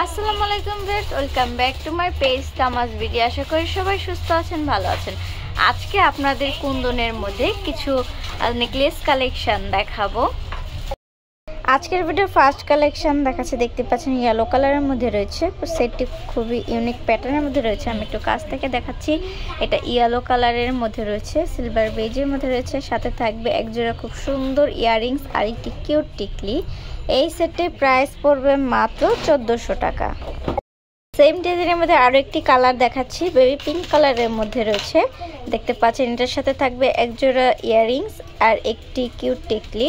আসসালামু আলাইকুম viewers, welcome back to my page Tamaj video. আশা করি সবাই সুস্থ আছেন, ভালো আছেন। আজকে আপনাদের কুন্দনের মধ্যে কিছু নেকলেস কালেকশন দেখাবো। আজকের ভিডিও ফার্স্ট কালেকশন দেখাচ্ছে, দেখতে পাচ্ছেন ইয়েলো কালারের মধ্যে রয়েছে। সেটটি খুবই ইউনিক প্যাটার্নের মধ্যে রয়েছে। আমি একটু কাছ থেকে দেখাচ্ছি। এটা ইয়েলো কালারের মধ্যে রয়েছে, সিলভার বেজের মধ্যে রয়েছে। সাথে থাকবে একজোড়া খুব সুন্দর ইয়াররিংস আর একটি কিউট টিকলি। এই সেটটির প্রাইস পড়বে মাত্র 1400 টাকা। সেম ডিজাইনের মধ্যে আরও একটি কালার দেখাচ্ছি, বেবি পিঙ্ক কালারের মধ্যে রয়েছে। দেখতে পাচ্ছেন এটার সাথে থাকবে একজোড়া ইয়াররিংস আর একটি কিউট টিকলি।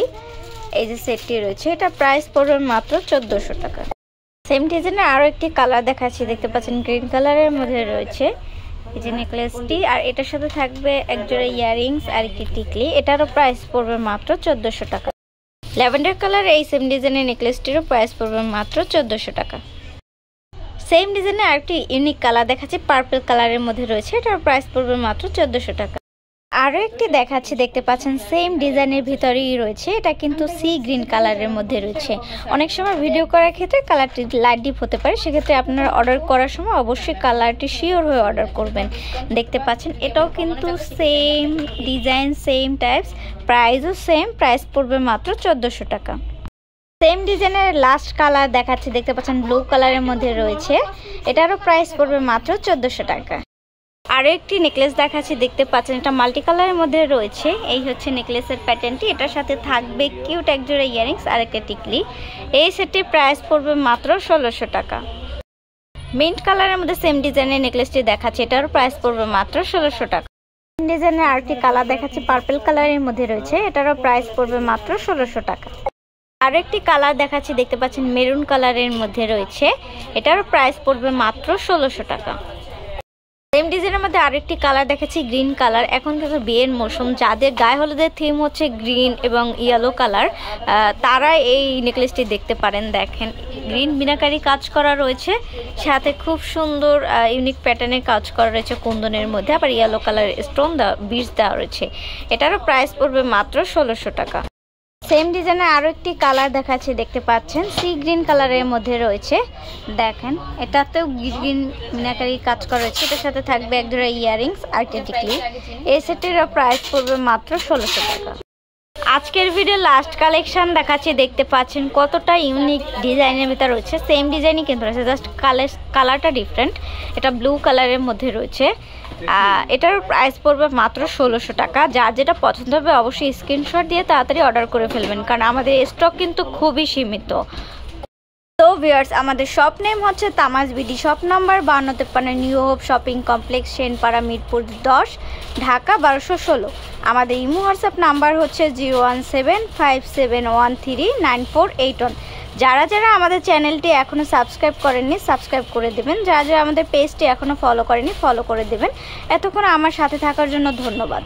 এই যে সেটটি রয়েছে, এটা প্রাইস পড়বে মাত্র 1400 টাকা। সেম ডিজাইনের আরও একটি কালার দেখাচ্ছি, দেখতে পাচ্ছেন গ্রিন কালারের মধ্যে রয়েছে এই যে নেকলেসটি, আর এটার সাথে থাকবে একজোড়া ইয়াররিংস আর একটি টিকলি। এটারও প্রাইস পড়বে মাত্র 1400 টাকা। ল্যাভেন্ডার কালার এই সেম ডিজাইনের নেকলেসটিরও প্রাইস পড়বে মাত্র 1400 টাকা। সেম ডিজাইনের আরেকটি ইউনিক কালার দেখাচ্ছি, পার্পল কালারের মধ্যে রয়েছে। এটার প্রাইস পড়বে মাত্র 1400 টাকা। আরও একটি দেখাচ্ছি, দেখতে পাচ্ছেন সেম ডিজাইনের ভিতরেই রয়েছে। এটা কিন্তু সি গ্রিন কালারের মধ্যে রয়েছে। অনেক সময় ভিডিও করার ক্ষেত্রে কালারটি লাইট ডিপ হতে পারে, সেক্ষেত্রে আপনারা অর্ডার করার সময় অবশ্যই কালারটি শিওর হয়ে অর্ডার করবেন। দেখতে পাচ্ছেন এটাও কিন্তু সেম ডিজাইন, সেম টাইপস, প্রাইসও সেম। প্রাইস পড়বে মাত্র 1400 টাকা। সেম ডিজাইনের লাস্ট কালার দেখাচ্ছি, দেখতে পাচ্ছেন ব্লু কালারের মধ্যে রয়েছে। এটারও প্রাইস পড়বে মাত্র 1400 টাকা। আরও একটি নেকলেস দেখাচ্ছি, দেখতে পাচ্ছেন এটা মাল্টি কালারের মধ্যে রয়েছে। এই হচ্ছে নেকলেসের প্যাটার্নটি। এটার সাথে থাকবে কিউট একজোড়া ইয়াররিংস আর একটা টিকলি। এই সেটটির প্রাইস পড়বে মাত্র 1600 টাকা। মিন্ট কালারের মধ্যে সেম ডিজাইনের নেকলেসটি দেখাচ্ছে, এটারও প্রাইস পড়বে মাত্র 1600 টাকা। ডিজাইনের আরেকটি কালার দেখাচ্ছি, পার্পল কালারের মধ্যে রয়েছে। এটারও প্রাইস পড়বে মাত্র 1600 টাকা। আরও একটি কালার দেখাচ্ছি, দেখতে পাচ্ছেন মেরুন কালারের মধ্যে রয়েছে। এটারও প্রাইস পড়বে মাত্র 1600 টাকা। সেম ডিজাইনের মধ্যে আরেকটি কালার দেখাচ্ছি, গ্রিন কালার। এখন কিন্তু বিয়ের মৌসুম, যাদের গায়ে হলুদের থিম হচ্ছে গ্রিন এবং ইয়েলো কালার, তারা এই নেকলেসটি দেখতে পারেন। দেখেন গ্রিন মিনাকারি কাজ করা রয়েছে, সাথে খুব সুন্দর ইউনিক প্যাটার্নের কাজ করা রয়েছে কুন্দনের মধ্যে। আবার ইয়েলো কালারের স্টোন দেওয়া, বিটস দেওয়া রয়েছে। এটারও প্রাইস পড়বে মাত্র 1600 টাকা। সেম ডিজাইনের আরও একটি কালার দেখাচ্ছি, দেখতে পাচ্ছেন সি গ্রিন কালারের মধ্যে রয়েছে। দেখেন এটাতেও গ্রিন মিনাকারি কাজ করা রয়েছে। এটার সাথে থাকবে একজোড়া ইয়াররিংস আর টিকলি। এই সেটেরও প্রাইস পড়বে মাত্র 1600 টাকা। আজকের ভিডিও লাস্ট কালেকশন দেখাচ্ছি, দেখতে পাচ্ছেন কতটা ইউনিক ডিজাইনের ভিতরে রয়েছে। সেম ডিজাইনই কিন্তু রয়েছে, জাস্ট কালারটা ডিফারেন্ট। এটা ব্লু কালারের মধ্যে রয়েছে। এটার প্রাইস পড়বে মাত্র 1600 টাকা। যার যেটা পছন্দ হবে অবশ্যই স্ক্রিনশট দিয়ে তাড়াতাড়ি অর্ডার করে ফেলবেন, কারণ আমাদের স্টক কিন্তু খুবই সীমিত। তো ভিউয়ার্স, আমাদের শপ নেম হচ্ছে Tamaj BD, shop number 5253, new hope shopping complex, Senpara, Mirpur 10, Dhaka 1216। আমাদের ইমো হোয়াটসঅ্যাপ নাম্বার হচ্ছে 01757139481। যারা যারা আমাদের চ্যানেলটি এখনও সাবস্ক্রাইব করেননি সাবস্ক্রাইব করে দেবেন, যারা যারা আমাদের পেজটি এখনও ফলো করেনি ফলো করে দেবেন। এতক্ষণ আমার সাথে থাকার জন্য ধন্যবাদ।